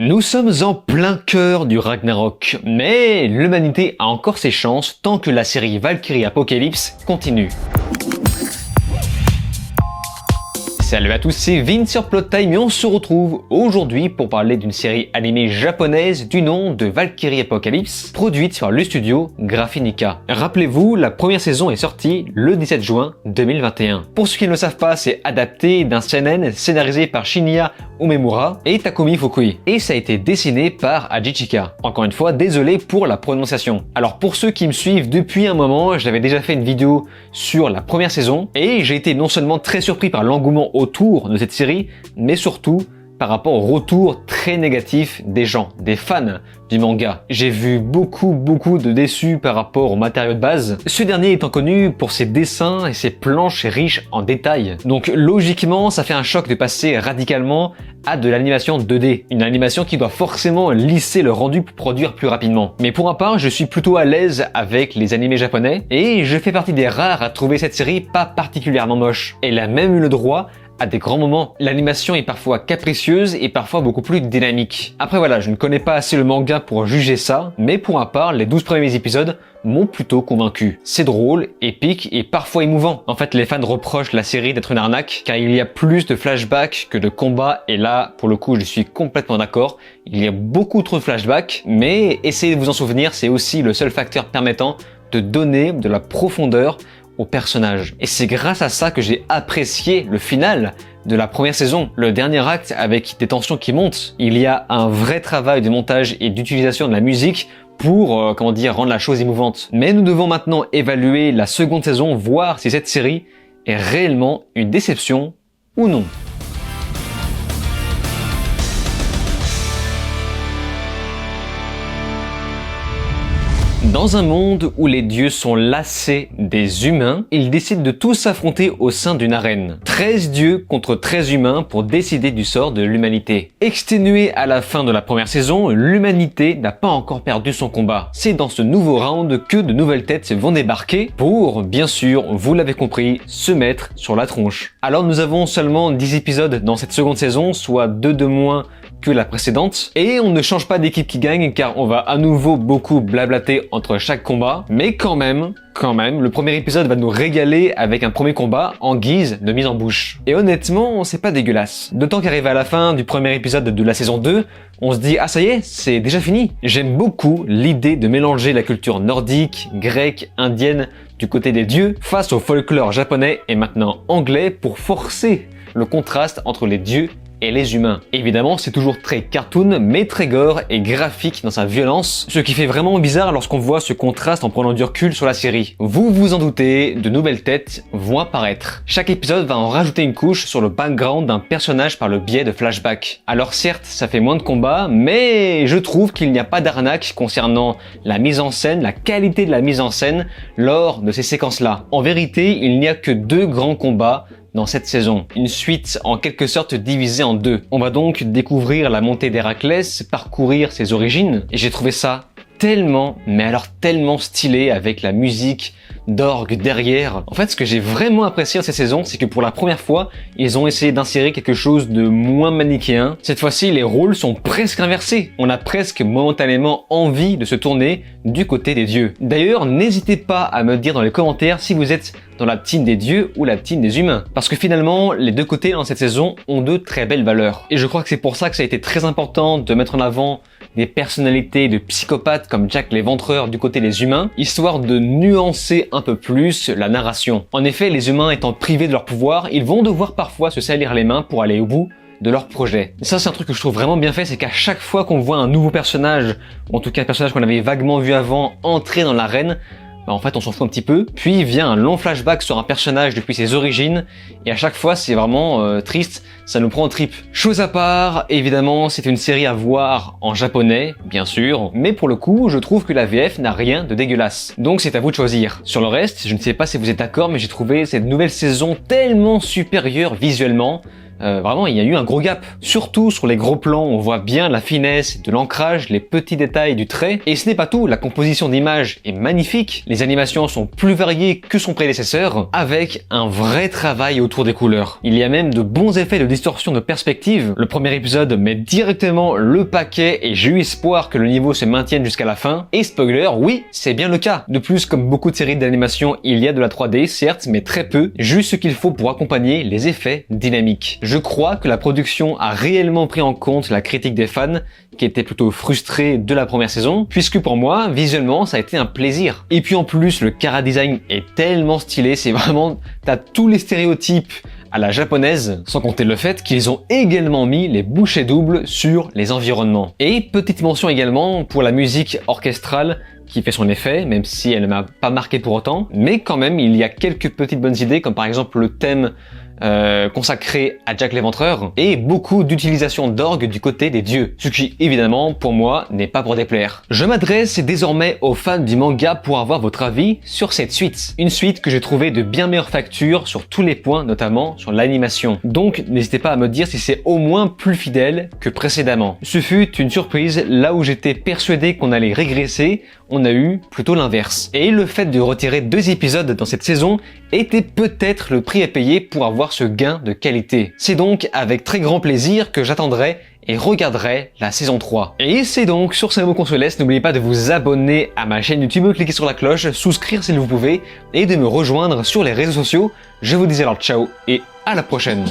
Nous sommes en plein cœur du Ragnarok, mais l'humanité a encore ses chances tant que la série Valkyrie Apocalypse continue. Salut à tous, c'est Vince sur Plot Time et on se retrouve aujourd'hui pour parler d'une série animée japonaise du nom de Valkyrie Apocalypse, produite par le studio Graphinica. Rappelez-vous, la première saison est sortie le 17 juin 2021. Pour ceux qui ne le savent pas, c'est adapté d'un seinen scénarisé par Shinya Umemura et Takumi Fukui. Et ça a été dessiné par Ajichika. Encore une fois, désolé pour la prononciation. Alors pour ceux qui me suivent depuis un moment, j'avais déjà fait une vidéo sur la première saison et j'ai été non seulement très surpris par l'engouement autour de cette série, mais surtout par rapport au retour très négatif des gens, des fans du manga. J'ai vu beaucoup de déçus par rapport au matériau de base, ce dernier étant connu pour ses dessins et ses planches riches en détails. Donc logiquement, ça fait un choc de passer radicalement à de l'animation 2D, une animation qui doit forcément lisser le rendu pour produire plus rapidement. Mais pour ma part, je suis plutôt à l'aise avec les animés japonais et je fais partie des rares à trouver cette série pas particulièrement moche. Elle a même eu le droit à des grands moments. L'animation est parfois capricieuse et parfois beaucoup plus dynamique. Après voilà, je ne connais pas assez le manga pour juger ça, mais pour ma part, les 12 premiers épisodes m'ont plutôt convaincu. C'est drôle, épique et parfois émouvant. En fait, les fans reprochent la série d'être une arnaque, car il y a plus de flashbacks que de combats, et là, pour le coup, je suis complètement d'accord. Il y a beaucoup trop de flashbacks, mais essayez de vous en souvenir, c'est aussi le seul facteur permettant de donner de la profondeur au personnage. Et c'est grâce à ça que j'ai apprécié le final de la première saison, le dernier acte avec des tensions qui montent. Il y a un vrai travail de montage et d'utilisation de la musique pour, rendre la chose émouvante. Mais nous devons maintenant évaluer la seconde saison, voir si cette série est réellement une déception ou non. Dans un monde où les dieux sont lassés des humains, ils décident de tous s'affronter au sein d'une arène. 13 dieux contre 13 humains pour décider du sort de l'humanité. Exténuée à la fin de la première saison, l'humanité n'a pas encore perdu son combat. C'est dans ce nouveau round que de nouvelles têtes vont débarquer pour, bien sûr, vous l'avez compris, se mettre sur la tronche. Alors nous avons seulement 10 épisodes dans cette seconde saison, soit 2 de moins que la précédente, et on ne change pas d'équipe qui gagne car on va à nouveau beaucoup blablater entre chaque combat, mais quand même, le premier épisode va nous régaler avec un premier combat en guise de mise en bouche. Et honnêtement, c'est pas dégueulasse. D'autant qu'arrivé à la fin du premier épisode de la saison 2, on se dit ah ça y est, c'est déjà fini. J'aime beaucoup l'idée de mélanger la culture nordique, grecque, indienne du côté des dieux face au folklore japonais et maintenant anglais pour forcer le contraste entre les dieux et les humains. Évidemment, c'est toujours très cartoon, mais très gore et graphique dans sa violence, ce qui fait vraiment bizarre lorsqu'on voit ce contraste en prenant du recul sur la série. Vous vous en doutez, de nouvelles têtes vont apparaître. Chaque épisode va en rajouter une couche sur le background d'un personnage par le biais de flashbacks. Alors certes, ça fait moins de combats, mais je trouve qu'il n'y a pas d'arnaque concernant la mise en scène, la qualité de la mise en scène lors de ces séquences-là. En vérité, il n'y a que 2 grands combats dans cette saison. Une suite en quelque sorte divisée en 2. On va donc découvrir la montée d'Héraclès, parcourir ses origines, et j'ai trouvé ça tellement, mais alors tellement stylé avec la musique d'orgue derrière. En fait, ce que j'ai vraiment apprécié dans cette saison, c'est que pour la première fois, ils ont essayé d'insérer quelque chose de moins manichéen. Cette fois-ci, les rôles sont presque inversés. On a presque momentanément envie de se tourner du côté des dieux. D'ailleurs, n'hésitez pas à me dire dans les commentaires si vous êtes dans la team des dieux ou la team des humains. Parce que finalement, les deux côtés dans cette saison ont de très belles valeurs. Et je crois que c'est pour ça que ça a été très important de mettre en avant des personnalités de psychopathes comme Jack l'Éventreur du côté des humains, histoire de nuancer un peu plus la narration. En effet, les humains étant privés de leur pouvoir, ils vont devoir parfois se salir les mains pour aller au bout de leur projet. Et ça, c'est un truc que je trouve vraiment bien fait, c'est qu'à chaque fois qu'on voit un nouveau personnage, ou en tout cas un personnage qu'on avait vaguement vu avant, entrer dans l'arène, en fait on s'en fout un petit peu, puis vient un long flashback sur un personnage depuis ses origines, et à chaque fois c'est vraiment triste, ça nous prend en trip. Chose à part, évidemment c'est une série à voir en japonais, bien sûr, mais pour le coup je trouve que la VF n'a rien de dégueulasse. Donc c'est à vous de choisir. Sur le reste, je ne sais pas si vous êtes d'accord, mais j'ai trouvé cette nouvelle saison tellement supérieure visuellement, vraiment il y a eu un gros gap. Surtout sur les gros plans, on voit bien la finesse de l'ancrage, les petits détails du trait. Et ce n'est pas tout, la composition d'image est magnifique, les animations sont plus variées que son prédécesseur, avec un vrai travail autour des couleurs. Il y a même de bons effets de distorsion de perspective. Le premier épisode met directement le paquet et j'ai eu espoir que le niveau se maintienne jusqu'à la fin. Et spoiler, oui, c'est bien le cas. De plus, comme beaucoup de séries d'animation, il y a de la 3D, certes, mais très peu, juste ce qu'il faut pour accompagner les effets dynamiques. Je crois que la production a réellement pris en compte la critique des fans, qui étaient plutôt frustrés de la première saison, puisque pour moi, visuellement, ça a été un plaisir. Et puis en plus, le chara-design est tellement stylé, c'est vraiment, t'as tous les stéréotypes à la japonaise, sans compter le fait qu'ils ont également mis les bouchées doubles sur les environnements. Et petite mention également pour la musique orchestrale, qui fait son effet, même si elle ne m'a pas marqué pour autant, mais quand même il y a quelques petites bonnes idées, comme par exemple le thème consacré à Jack l'Éventreur, et beaucoup d'utilisation d'orgue du côté des dieux, ce qui évidemment pour moi n'est pas pour déplaire. Je m'adresse désormais aux fans du manga pour avoir votre avis sur cette suite. Une suite que j'ai trouvée de bien meilleure facture sur tous les points, notamment sur l'animation. Donc n'hésitez pas à me dire si c'est au moins plus fidèle que précédemment. Ce fut une surprise, là où j'étais persuadé qu'on allait régresser, on a eu plutôt l'inverse. Et le fait de retirer 2 épisodes dans cette saison était peut-être le prix à payer pour avoir ce gain de qualité. C'est donc avec très grand plaisir que j'attendrai et regarderai la saison 3. Et c'est donc sur ces mots qu'on se laisse. N'oubliez pas de vous abonner à ma chaîne YouTube, cliquez sur la cloche, souscrire si vous pouvez, et de me rejoindre sur les réseaux sociaux. Je vous dis alors ciao et à la prochaine.